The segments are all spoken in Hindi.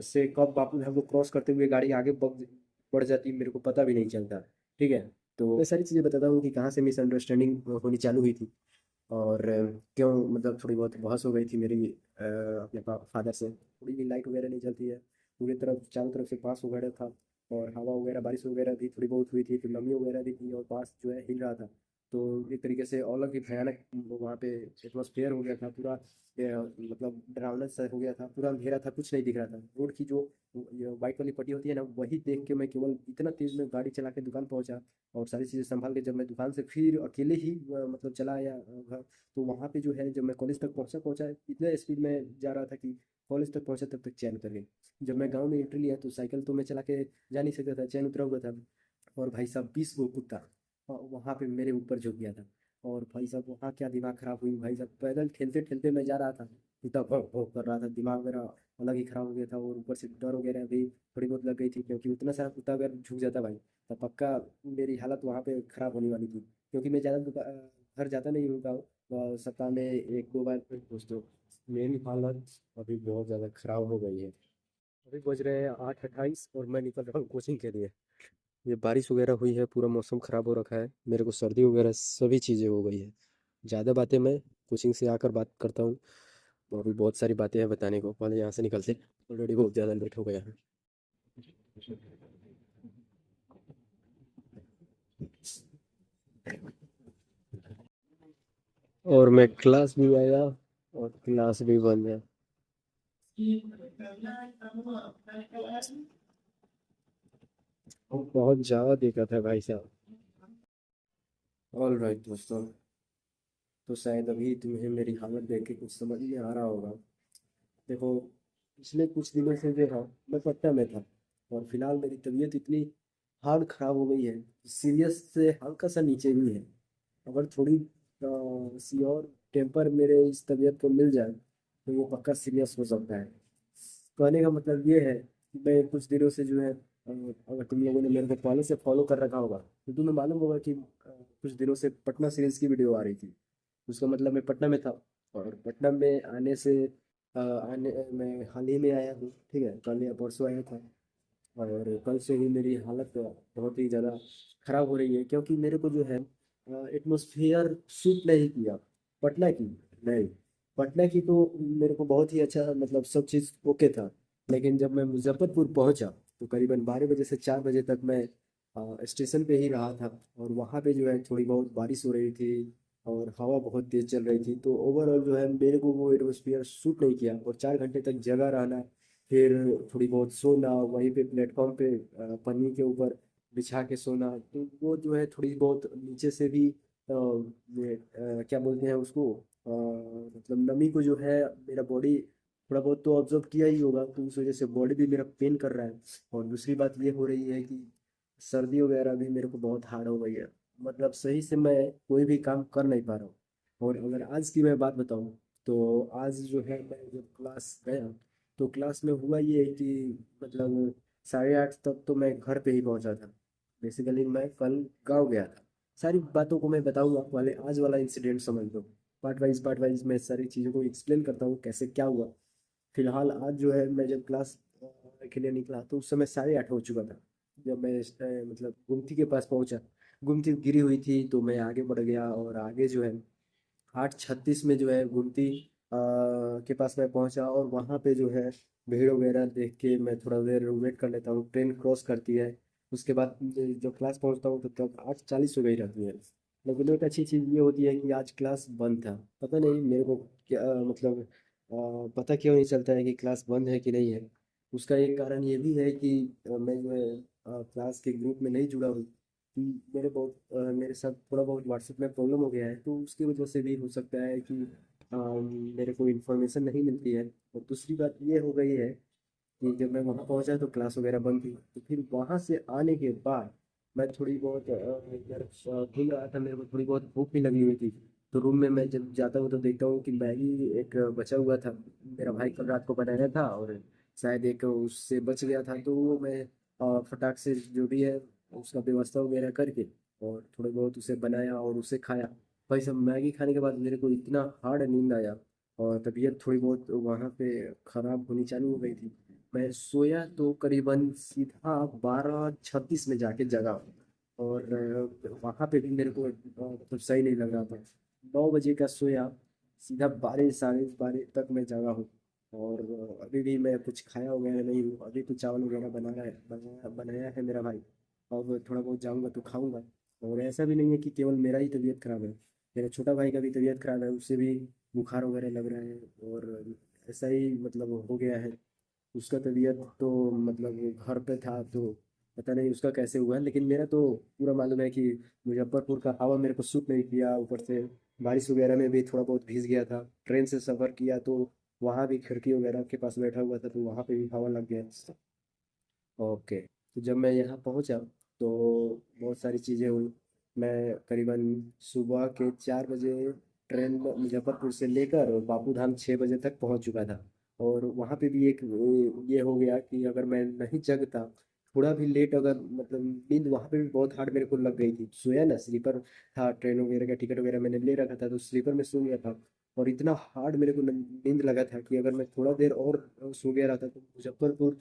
से कब वापस हमको क्रॉस करते हुए गाड़ी आगे बढ़ जाती है, मेरे को पता भी नहीं चलता। ठीक है। तो मैं सारी चीज़ें बताता हूँ कि कहाँ से मिसअंडरस्टैंडिंग होनी चालू हुई थी, और क्यों मतलब थोड़ी बहुत बहस हो गई थी मेरी अपने फादर से। थोड़ी भी लाइट वगैरह नहीं चलती है, पूरी तरफ चारों तरफ से पास वगैरह था, और हवा वगैरह बारिश वगैरह भी थोड़ी बहुत हुई थी, फिर नमी वगैरह भी थी, और पास जो है हिल रहा था। तो एक तरीके से अलग ही भयानक वहाँ पे एटमॉस्फेयर हो गया था पूरा। मतलब डरावना सा हो गया था, पूरा अंधेरा था, कुछ नहीं दिख रहा था। रोड की जो वाइट वाली पट्टी होती है ना, वही देख के मैं केवल इतना तेज में गाड़ी चला के दुकान पहुंचा, और सारी चीज़ें संभाल के जब मैं दुकान से फिर अकेले ही मतलब चला आया घर। तो वहाँ पे जो है जब मैं कॉलेज तक पहुँचा पहुँचा इतना स्पीड में जा रहा था कि कॉलेज तक पहुँचा तब तक चैन उतर गई। जब मैं गांव में एंट्री लिया तो साइकिल तो मैं चला के जा नहीं सकता था, चैन उतरा हुआ था। और भाई साहब 20 गो कुत्ता वहाँ पे मेरे ऊपर झुक गया था। और भाई साहब वहाँ क्या दिमाग खराब हुई भाई साहब, पैदल ठेलते ठेलते मैं जा रहा था, कुत्ता भौं भौं कर रहा था, दिमाग मेरा अलग ही खराब हो गया था। और ऊपर से डर वगैरह भी थोड़ी बहुत लग गई थी, क्योंकि उतना सारा कुत्ता अगर झुक जाता भाई तो पक्का मेरी हालत वहाँ पे खराब होने वाली थी। क्योंकि मैं ज़्यादा घर जाता नहीं हूँ गाँव, सप्ताह में एक दो बार दोस्तों। मेरी हालत अभी बहुत ज़्यादा खराब हो गई है। अभी बज रहे हैं 8:28 और मैं निकल रहा हूँ कोचिंग के लिए। ये बारिश वगैरह हुई है, पूरा मौसम खराब हो रखा है, मेरे को सर्दी वगैरह सभी चीज़ें हो गई है। ज़्यादा बातें मैं कोचिंग से आकर बात करता हूँ, और भी बहुत सारी बातें हैं बताने को, पहले यहाँ से निकलते, ऑलरेडी बहुत ज़्यादा लेट हो गया है। और मैं क्लास भी आया, और क्लास भी बंद है। और बहुत ज़्यादा दिक्कत है भाई साहब। ऑल राइट दोस्तों, तो शायद अभी तुम्हें मेरी हालत देख के कुछ समझ में आ रहा होगा। देखो, पिछले कुछ दिनों से जो है मैं पटना में था, और फिलहाल मेरी तबीयत इतनी हार्ड खराब हो गई है, सीरियस से हल्का सा नीचे भी है। अगर थोड़ी सी और टेम्पर मेरे इस तबीयत को मिल जाए तो ये पक्का सीरियस हो सकता है। कहने का मतलब ये है कि मैं कुछ दिनों से जो है अगर तुम लोगों ने मेरे को पहले से फॉलो कर रखा होगा तो तुम्हें मालूम होगा कि कुछ दिनों से पटना सीरीज की वीडियो आ रही थी। उसका मतलब मैं पटना में था, और पटना में आने से आने मैं हाल ही में आया हूँ। ठीक है, कल या परसों आया था, और कल से ही मेरी हालत बहुत ही ज़्यादा खराब हो रही है, क्योंकि मेरे को जो है एटमोसफियर सूट नहीं किया पटना की। नहीं, पटना की तो मेरे को बहुत ही अच्छा मतलब सब चीज़ ओके था। लेकिन जब मैं मुजफ्फरपुर पहुंचा तो करीबन 12 बजे से 4 बजे तक मैं स्टेशन पे ही रहा था, और वहाँ पे जो है थोड़ी बहुत बारिश हो रही थी, और हवा बहुत तेज चल रही थी। तो ओवरऑल जो है मेरे को वो एटमोसफियर सूट नहीं किया, और 4 घंटे तक जगा रहना, फिर थोड़ी बहुत सोना वहीं पे प्लेटफॉर्म पे पन्नी के ऊपर बिछा के सोना, तो वो जो है थोड़ी बहुत नीचे से भी क्या बोलते हैं उसको, मतलब नमी को जो है मेरा बॉडी थोड़ा बहुत तो ऑब्जर्व किया ही होगा, तो उस वजह से बॉडी भी मेरा पेन कर रहा है। और दूसरी बात ये हो रही है कि सर्दी वगैरह भी मेरे को बहुत हार्ड हो गई है, मतलब सही से मैं कोई भी काम कर नहीं पा रहा हूँ। और अगर आज की मैं बात बताऊँ तो आज जो है मैं जब क्लास गया तो क्लास में हुआ ये कि मतलब 8:30 तक तो मैं घर पे ही पहुंचा था। बेसिकली मैं कल गांव गया था। सारी बातों को मैं बताऊंगा, पहले आज वाला इंसिडेंट समझ लो। पार्ट वाइज मैं सारी चीज़ों को एक्सप्लेन करता हूँ कैसे क्या हुआ। फिलहाल आज जो है मैं जब क्लास के लिए निकला तो उस समय 8:30 हो चुका था। जब मैं मतलब गुमती के पास पहुंचा, गुमती गिरी हुई थी तो मैं आगे बढ़ गया, और आगे जो है 8:36 में जो है गुमती के पास मैं पहुंचा, और वहाँ पे जो है भीड़ वगैरह देख के मैं थोड़ा देर वेट कर लेता हूँ, ट्रेन क्रॉस करती है। उसके बाद जब क्लास पहुंचता हूँ तो तब 8:40 हो गई रहती है। लेकिन एक अच्छी चीज़ ये होती है कि आज क्लास बंद था। पता नहीं मेरे को क्या मतलब पता क्यों नहीं चलता है कि क्लास बंद है कि नहीं है। उसका एक कारण ये भी है कि मैं जो है क्लास के ग्रुप में नहीं जुड़ा हूँ। मेरे साथ थोड़ा बहुत व्हाट्सएप में प्रॉब्लम हो गया है, तो उसकी वजह से भी हो सकता है कि मेरे को इन्फॉर्मेशन नहीं मिलती है। और दूसरी बात ये हो गई है कि जब मैं वहाँ पहुँचा तो क्लास वगैरह बंद थी, तो फिर वहाँ से आने के बाद मैं थोड़ी बहुत इधर घूम रहा था, मेरे को थोड़ी बहुत भूख भी लगी हुई थी। तो रूम में मैं जब जाता हूँ तो देखता हूँ कि मैगी एक बचा हुआ था, मेरा भाई कल रात को बनाया था, और शायद एक उससे बच गया था, तो वो मैं फटाक से जो भी है उसका व्यवस्था वगैरह करके और थोड़ा बहुत उसे बनाया और उसे खाया। भाई सब मैगी खाने के बाद मेरे को इतना हार्ड नींद आया, और तबीयत थोड़ी बहुत वहाँ पे ख़राब होनी चालू हो गई थी। मैं सोया तो करीबन सीधा 12:36 में जाके जगा। और वहाँ पे भी मेरे को मतलब सही नहीं लग रहा था। 9 बजे का सोया, सीधा 12 साढ़े 12 तक मैं जगा हूँ। और अभी भी मैं कुछ खाया वगैरह नहीं हूँ। अभी तो चावल वगैरह बनाया है मेरा भाई। और थोड़ा बहुत जाऊँगा तो खाऊंगा। और ऐसा भी नहीं है कि केवल मेरा ही तबीयत खराब है, मेरे छोटा भाई का भी तबीयत खराब है, उससे भी बुखार वगैरह लग रहा है। और ऐसा ही मतलब हो गया है। उसका तबीयत तो मतलब वो घर पे था तो पता नहीं उसका कैसे हुआ है, लेकिन मेरा तो पूरा मालूम है कि मुजफ्फरपुर का हवा मेरे को सूट नहीं किया। ऊपर से बारिश वगैरह में भी थोड़ा बहुत भीग गया था। ट्रेन से सफ़र किया तो वहाँ भी खिड़की वगैरह के पास बैठा हुआ था तो वहाँ पे भी हवा लग गया। ओके, तो जब मैं यहाँ पहुँचा तो बहुत सारी चीज़ें हुई। मैं करीबन सुबह के 4 बजे ट्रेन मुजफ्फरपुर से लेकर और बापू धाम 6 बजे तक पहुँच चुका था। और वहाँ पे भी एक ये हो गया कि अगर मैं नहीं जगता, थोड़ा भी लेट अगर मतलब नींद वहाँ पे भी बहुत हार्ड मेरे को लग गई थी। सोया ना, स्लीपर था, ट्रेन वगैरह का टिकट वगैरह मैंने ले रखा था तो स्लीपर में सो गया था। और इतना हार्ड मेरे को नींद लगा था कि अगर मैं थोड़ा देर और सो गया रहता तो मुजफ्फरपुर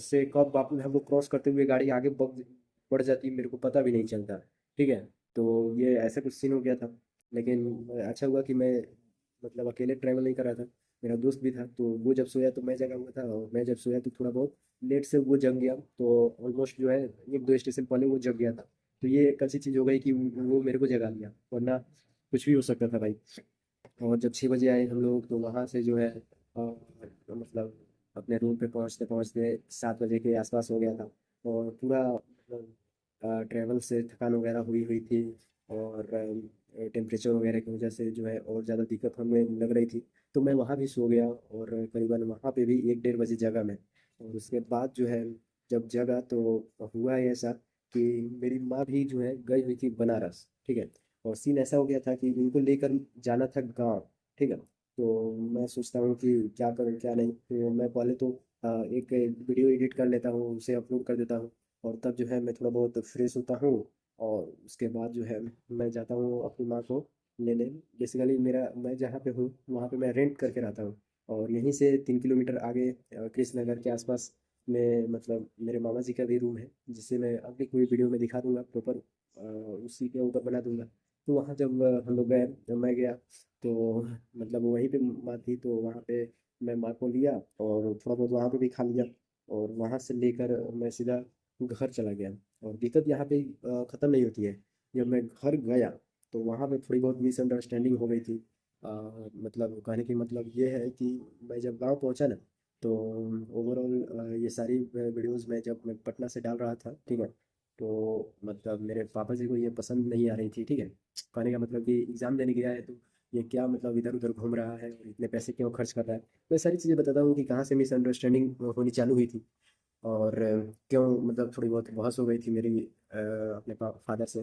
से कब बापू धाम को क्रॉस करते हुए गाड़ी आगे बढ़ जाती मेरे को पता भी नहीं चलता। ठीक है, तो ये ऐसा कुछ सीन हो गया था। लेकिन अच्छा हुआ कि मैं मतलब अकेले ट्रैवल नहीं कर रहा था, मेरा दोस्त भी था। तो वो जब सोया तो मैं जगा हुआ था, और मैं जब सोया तो थोड़ा बहुत लेट से वो जग गया। तो ऑलमोस्ट जो है 1-2 स्टेशन पहले वो जग गया था। तो ये एक ऐसी चीज़ हो गई कि वो मेरे को जगा लिया, वरना कुछ भी हो सकता था भाई। और जब 6 बजे आए हम लोग तो वहाँ से जो है मतलब अपने रूम पे पहुँचते पहुँचते 7 बजे के आसपास हो गया था। और पूरा मतलब ट्रैवल से थकान वगैरह हुई हुई थी। और टेम्परेचर वगैरह की वजह से जो है और ज़्यादा दिक्कत हमें लग रही थी। तो मैं वहाँ भी सो गया और करीबन वहाँ पे भी 1-1:30 बजे जगा मैं। और उसके बाद जो है जब जगा तो हुआ ऐसा कि मेरी माँ भी जो है गई हुई थी बनारस। ठीक है, और सीन ऐसा हो गया था कि उनको लेकर जाना था गाँव। ठीक है, तो मैं सोचता हूँ कि क्या करूँ क्या नहीं। तो मैं पहले तो एक वीडियो एडिट कर लेता हूँ, उसे अपलोड कर देता हूँ। और तब जो है मैं थोड़ा बहुत फ्रेश होता हूँ। और उसके बाद जो है मैं जाता हूँ अपनी माँ को लेने। बेसिकली मेरा मैं जहाँ पे हूँ वहाँ पे मैं रेंट करके रहता हूँ। और यहीं से 3 किलोमीटर आगे कृष्ण नगर के आसपास में मतलब मेरे मामा जी का भी रूम है, जिसे मैं अगली कोई वीडियो में दिखा दूंगा प्रॉपर, उसी के ऊपर बना दूंगा। तो वहाँ जब हम लोग गए, जब मैं गया तो मतलब वहीं पे माँ थी तो वहाँ पे मैं माँ को लिया और थोड़ा बहुत वहाँ पे भी खा लिया। और वहाँ से लेकर मैं सीधा घर चला गया। और दिक्कत यहाँ पे ख़त्म नहीं होती है। जब मैं घर गया तो वहाँ पे थोड़ी बहुत मिसअंडरस्टैंडिंग हो गई थी। मतलब कहने की मतलब ये है कि मैं जब गांव पहुँचा ना तो ओवरऑल ये सारी वीडियोस में जब मैं पटना से डाल रहा था, ठीक है, तो मतलब मेरे पापा जी को ये पसंद नहीं आ रही थी। ठीक है, कहने का मतलब कि एग्ज़ाम देने गया है तो ये क्या मतलब इधर उधर घूम रहा है और इतने पैसे क्यों खर्च कर रहा है। मैं सारी चीज़ें बताता हूँ कि कहाँ से मिसअंडरस्टैंडिंग होनी चालू हुई थी। और क्यों मतलब थोड़ी बहुत बहस हो गई थी मेरी अपने फादर से।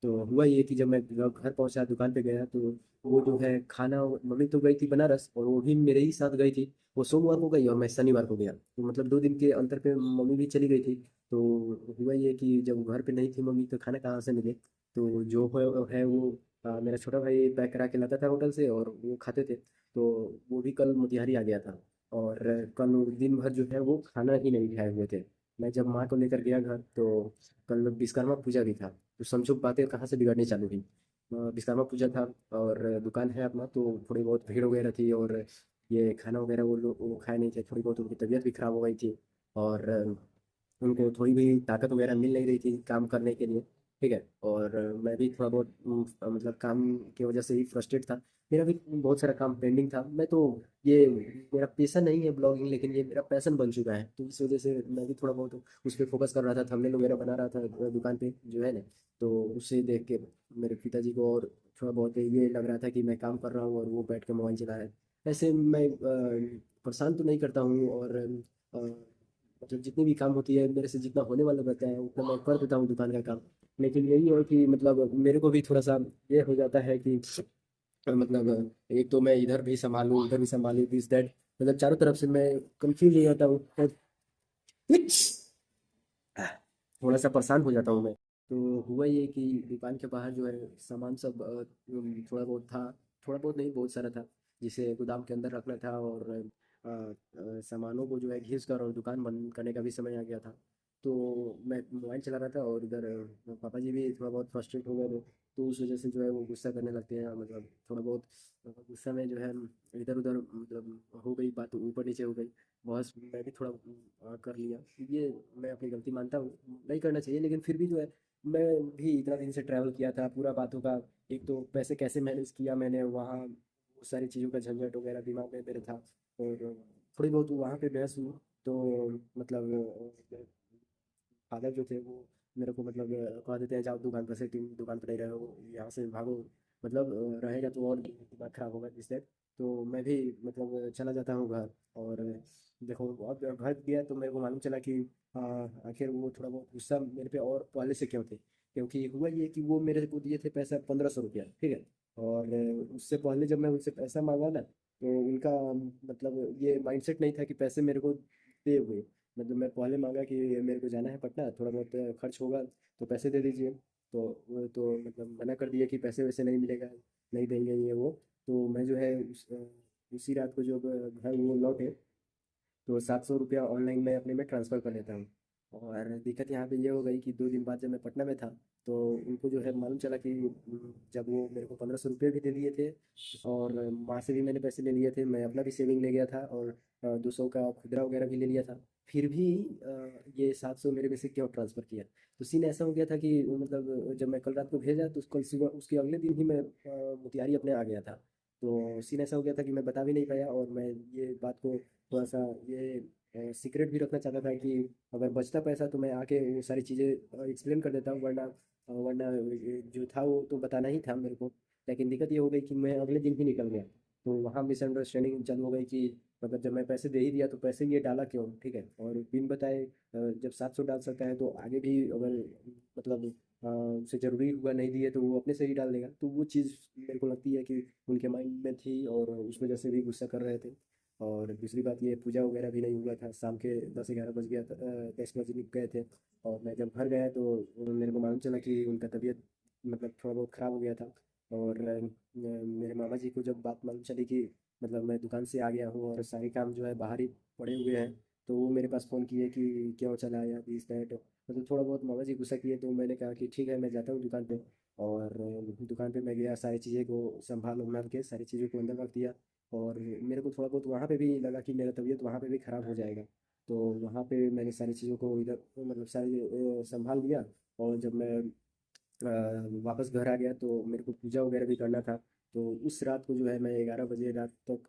तो हुआ ये कि जब मैं जब घर पहुंचा दुकान पे गया तो वो जो है खाना, मम्मी तो गई थी बनारस और वो भी मेरे ही साथ गई थी। वो सोमवार को गई और मैं शनिवार को गया, तो मतलब 2 दिन के अंतर पे मम्मी भी चली गई थी। तो हुआ ये कि जब घर पे नहीं थी मम्मी तो खाना कहाँ से मिले। तो जो है वो मेरा छोटा भाई पैक करा के लाता था होटल से और वो खाते थे। तो वो भी कल मोतिहारी आ गया था। और कल दिन भर जो है वो खाना ही नहीं खाए हुए थे। मैं जब माँ को लेकर गया घर तो कल विश्वकर्मा पूजा भी था। तो समझो बातें कहाँ से बिगड़ने चालू हुई। विश्वकर्मा पूजा था और दुकान है अपना तो थोड़ी बहुत भीड़ वगैरह थी। और ये खाना वगैरह वो लोग वो खाए नहीं थे, थोड़ी बहुत उनकी तबीयत भी खराब हो गई थी। और उनको थोड़ी भी ताकत वगैरह मिल नहीं रही थी काम करने के लिए। ठीक है, और मैं भी थोड़ा बहुत मतलब काम की वजह से ही फ्रस्ट्रेट था। मेरा भी बहुत सारा काम पेंडिंग था। मैं तो ये मेरा पेशा नहीं है ब्लॉगिंग, लेकिन ये मेरा पैशन बन चुका है। तो इस वजह से मैं भी थोड़ा बहुत उस पर फोकस कर रहा था, थंबनेल वगैरह बना रहा था दुकान पे जो है ना। तो उसे देख के मेरे पिताजी को और थोड़ा बहुत ये लग रहा था कि मैं काम कर रहा हूँ और वो बैठ के मोबाइल चला रहा है। ऐसे मैं परेशान तो नहीं करता हूँ। और मतलब जितनी भी काम होती है मेरे से जितना होने वाला रहता है उतना मैं कर देता हूँ दुकान का काम। लेकिन यही है कि मतलब मेरे को भी थोड़ा सा ये हो जाता है कि मतलब एक तो मैं इधर भी संभालूं उधर भी संभालूं दिस दैट, मतलब चारों तरफ से मैं कंफ्यूज हो जाता हूँ और थोड़ा सा परेशान हो जाता हूँ मैं। तो हुआ ये कि दुकान के बाहर जो है सामान सब थोड़ा बहुत था, थोड़ा बहुत नहीं बहुत सारा था, जिसे गोदाम के अंदर रखना था। और सामानों को जो है घिस कर और दुकान बंद करने का भी समय आ गया था। तो मैं मोबाइल चला रहा था और इधर पापा जी भी थोड़ा बहुत फ्रस्ट्रेट हो गए थे। तो उस वजह से जो है वो गुस्सा करने लगते हैं, मतलब थोड़ा बहुत गुस्सा में जो है इधर उधर मतलब हो गई बात, ऊपर नीचे हो गई। बस मैं भी थोड़ा कर लिया। ये मैं अपनी गलती मानता हूँ, नहीं करना चाहिए, लेकिन फिर भी जो है मैं भी इतना दिन से ट्रैवल किया था, पूरा बातों का एक तो पैसे कैसे मैनेज किया मैंने वहाँ, वो सारी चीज़ों का झंझट वगैरह दिमाग में मेरे था। और थोड़ी बहुत वहाँ पे बहस हुई। तो मतलब फादर जो थे वो मेरे को मतलब कह देते हैं जाओ दुकान पर से, तुम दुकान पर नहीं रहो, यहाँ से भागो, मतलब रहेगा तो और दिमाग खराब होगा इससे। तो मैं भी मतलब चला जाता हूँ घर। और देखो अब घर गया तो मेरे को मालूम चला कि आखिर वो थोड़ा बहुत गुस्सा मेरे पे और पहले से क्यों थे। क्योंकि हुआ ये कि वो मेरे को दिए थे पैसा 1500 रुपया, ठीक है। और उससे पहले जब मैं उनसे पैसा मांगा ना, तो उनका मतलब ये माइंडसेट नहीं था कि पैसे मेरे को दे हुए। मतलब मैं पहले मांगा कि मेरे को जाना है पटना, थोड़ा बहुत खर्च होगा तो पैसे दे दीजिए। तो वो तो मतलब मना कर दिया कि पैसे वैसे नहीं मिलेगा, नहीं देंगे ये वो। तो मैं जो है उसी रात को जब घर वो लौटे, तो 700 रुपया ऑनलाइन मैं अपने में ट्रांसफ़र कर लेता हूँ। और दिक्कत यहाँ पे ये हो गई कि 2 दिन बाद जब मैं पटना में था, तो उनको जो है मालूम चला कि जब वो मेरे को 1500 रुपये भी दे दिए थे, और माँ से भी मैंने पैसे ले लिए थे, मैं अपना भी सेविंग ले गया था, और 200 का खुदरा वगैरह भी ले लिया था। फिर भी ये 700 मेरे में से क्यों ट्रांसफ़र किया। तो सीन ऐसा हो गया था कि मतलब जब मैं कल रात को भेजा तो कल सुबह उसके अगले दिन ही मैं मोतिहारी अपने आ गया था। तो सीन ऐसा हो गया था कि मैं बता भी नहीं पाया, और मैं ये बात को थोड़ा सा ये सीक्रेट भी रखना चाहता था कि अगर बचता पैसा तो मैं आके वो सारी चीज़ें एक्सप्लेन कर देता हूँ, वरना जो था वो तो बताना ही था मेरे को। लेकिन दिक्कत ये हो गई कि मैं अगले दिन ही निकल गया। तो वहाँ मिसअंडरस्टैंडिंग चालू हो गई कि मतलब जब मैं पैसे दे ही दिया तो पैसे ये डाला क्यों, ठीक है। और बिन बताए जब 700 डाल सकता है तो आगे भी अगर मतलब उसे ज़रूरी हुआ नहीं दिए तो वो अपने से ही डाल देगा। तो वो चीज़ मेरे को लगती है कि उनके माइंड में थी, और उस वजह से भी गुस्सा कर रहे थे। और दूसरी बात ये पूजा वगैरह भी नहीं हुआ था, शाम के 10-11 बज गया था, 10 बजे निकल गए थे। और मैं जब घर गया तो मेरे को मालूम चला कि उनका तबीयत मतलब थोड़ा बहुत ख़राब हो गया था। और मेरे मामा जी को जब बात मालूम चली कि मतलब मैं दुकान से आ गया हूँ और सारे काम जो है बाहर ही पड़े हुए हैं, तो वो मेरे पास फ़ोन किए कि क्यों चला आया दिस दैट। मतलब थोड़ा बहुत मामा जी गुस्सा किए, तो मैंने कहा कि ठीक है मैं जाता हूँ दुकान पे। और दुकान पे मैं गया, सारी चीज़ें को संभाल उम्भाल के सारी चीज़ों को अंदर रख दिया। और मेरे को थोड़ा बहुत वहाँ पे भी लगा कि मेरा तबीयत वहाँ पे भी ख़राब हो जाएगा। तो वहाँ पे मैंने सारी चीज़ों को इधर मतलब सारी संभाल लिया। और जब मैं वापस घर आ गया तो मेरे को पूजा वगैरह भी करना था। तो उस रात को जो है मैं 11 बजे रात तक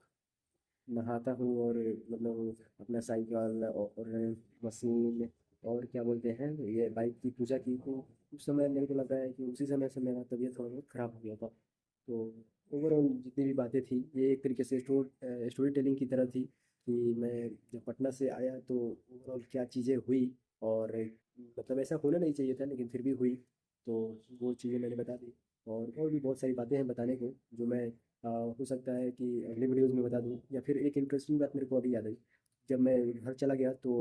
नहाता हूँ, और मतलब अपना साइकिल और मशीन और क्या बोलते हैं ये बाइक की पूजा की। तो उस समय मेरे को लगा है कि उसी समय से मेरा तबीयत थोड़ा बहुत ख़राब हो गया था। तो ओवरऑल जितनी भी बातें थी ये एक तरीके से स्टोरी टेलिंग की तरह थी कि मैं जब पटना से आया तो ओवरऑल क्या चीज़ें हुई। और मतलब ऐसा होना नहीं चाहिए था लेकिन फिर भी हुई। तो वो चीज़ें मैंने बता दी। और भी बहुत सारी बातें हैं बताने को, जो मैं हो सकता है कि अगले वीडियोज़ में बता दूँ। या फिर एक इंटरेस्टिंग बात मेरे को अभी याद आई। जब मैं घर चला गया तो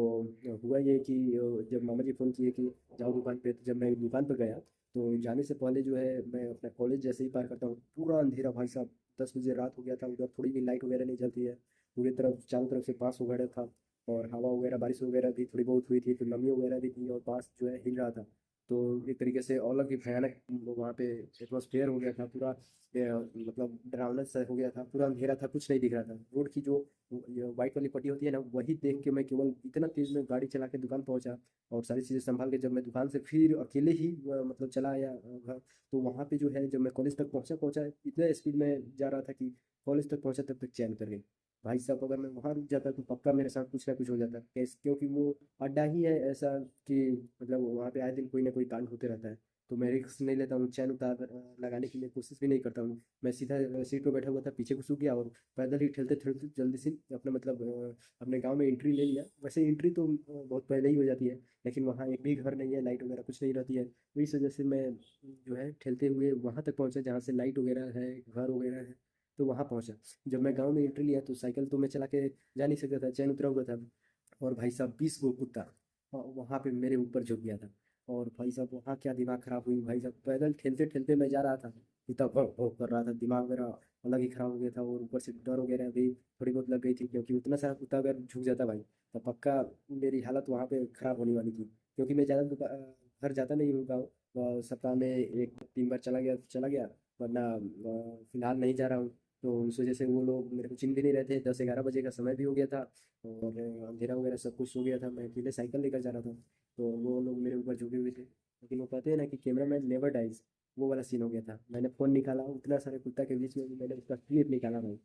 हुआ ये कि जब मामा जी फ़ोन किए कि जाओ दुकान पे, तो जब मैं दुकान पर गया तो जाने से पहले जो है मैं अपना कॉलेज जैसे ही पार करता हूँ, पूरा अंधेरा भाई साहब। 10 बजे रात हो गया था, उधर थोड़ी भी लाइट वगैरह नहीं जलती है। पूरी तरफ चारों तरफ से बाँस वगैरह था, और हवा वगैरह बारिश वगैरह भी थोड़ी बहुत हुई थी, तो नमी वगैरह भी थी, और बाँस जो है हिल रहा था। तो एक तरीके से अलग ही भयानक वहाँ पे एटमॉस्फेयर हो गया था पूरा। मतलब डरावना सा हो गया था, पूरा अंधेरा था, कुछ नहीं दिख रहा था। रोड की जो ये वाइट वाली पट्टी होती है ना, वही देख के मैं केवल इतना तेज़ में गाड़ी चला के दुकान पहुंचा। और सारी चीज़ें संभाल के जब मैं दुकान से फिर अकेले ही मतलब चला आया घर। तो वहाँ पे जो है जब मैं कॉलेज तक पहुँचा पहुँचा इतना स्पीड में जा रहा था कि कॉलेज तक पहुँचा तब तक चैन उतर गई। भाई साहब अगर मैं वहाँ रुक जाता तो पक्का मेरे साथ कुछ ना कुछ हो जाता, क्योंकि वो अड्डा ही है ऐसा कि मतलब वहाँ पे आए दिन कोई ना कोई कांड होते रहता है। तो मैं रिस्क नहीं लेता हूँ, चैन उतार लगाने की मैं कोशिश भी नहीं करता हूँ। मैं सीधा सीट पर बैठा हुआ था, पीछे को सूख गया, और पैदल ही ठेलते ठेलते जल्दी से अपना मतलब अपने गांव में एंट्री ले लिया। वैसे एंट्री तो बहुत पहले ही हो जाती है, लेकिन वहाँ एक भी घर नहीं है, लाइट वगैरह कुछ नहीं रहती है। तो इस वजह से मैं जो है ठेलते हुए वहाँ तक पहुँचा जहाँ से लाइट वगैरह है, घर वगैरह है। तो वहाँ पहुँचा। जब मैं गाँव में एंट्री लिया तो साइकिल तो मैं चला के जा नहीं सकता था, चैन उतरा हुआ था। और भाई साहब 20 गो कुत्ता वहाँ पे मेरे ऊपर झुक गया था। और भाई साहब वहाँ क्या दिमाग खराब हुई, भाई साहब पैदल ठेलते ठेलते मैं जा रहा था। इतना भौं भौं कर रहा था, दिमाग मेरा अलग ही खराब हो गया था। और ऊपर से डर वगैरह भी थोड़ी बहुत लग गई थी, क्योंकि उतना सारा कुत्ता अगर झुक जाता भाई तो पक्का मेरी हालत वहाँ पे खराब होने वाली थी। क्योंकि मैं ज़्यादा घर जाता नहीं हूँ गाँव, सप्ताह में एक 3 बार चला गया, वरना फिलहाल नहीं जा रहा हूँ। तो उस वजह से वो लोग मेरे को चिन्ह भी नहीं रहे थे। 10-11 बजे का समय भी हो गया था, और अंधेरा वगैरह सब कुछ हो गया था। मैं अकेले साइकिल लेकर जा रहा था, तो वो लोग मेरे ऊपर झुके हुए थे। लेकिन वो कहते हैं ना कि कैमरा मैन नेवर डाइज, वो वाला सीन हो गया था। मैंने फ़ोन निकाला, उतना सारे कुत्ता के बीच में भी मैंने उसका क्लिप निकाला भाई।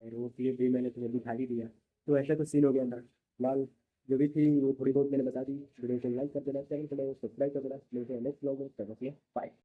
और वो क्लिप भी मैंने तुम्हें दिखा ही दिया। तो ऐसा कुछ सीन हो गया था फिलहाल। जो भी थी वो थोड़ी बहुत मैंने बता दी। वीडियो को लाइक कर देना, चैनल को सब्सक्राइब कर देना। मिलते हैं नेक्स्ट ब्लॉग में, तब तक के लिए बाय।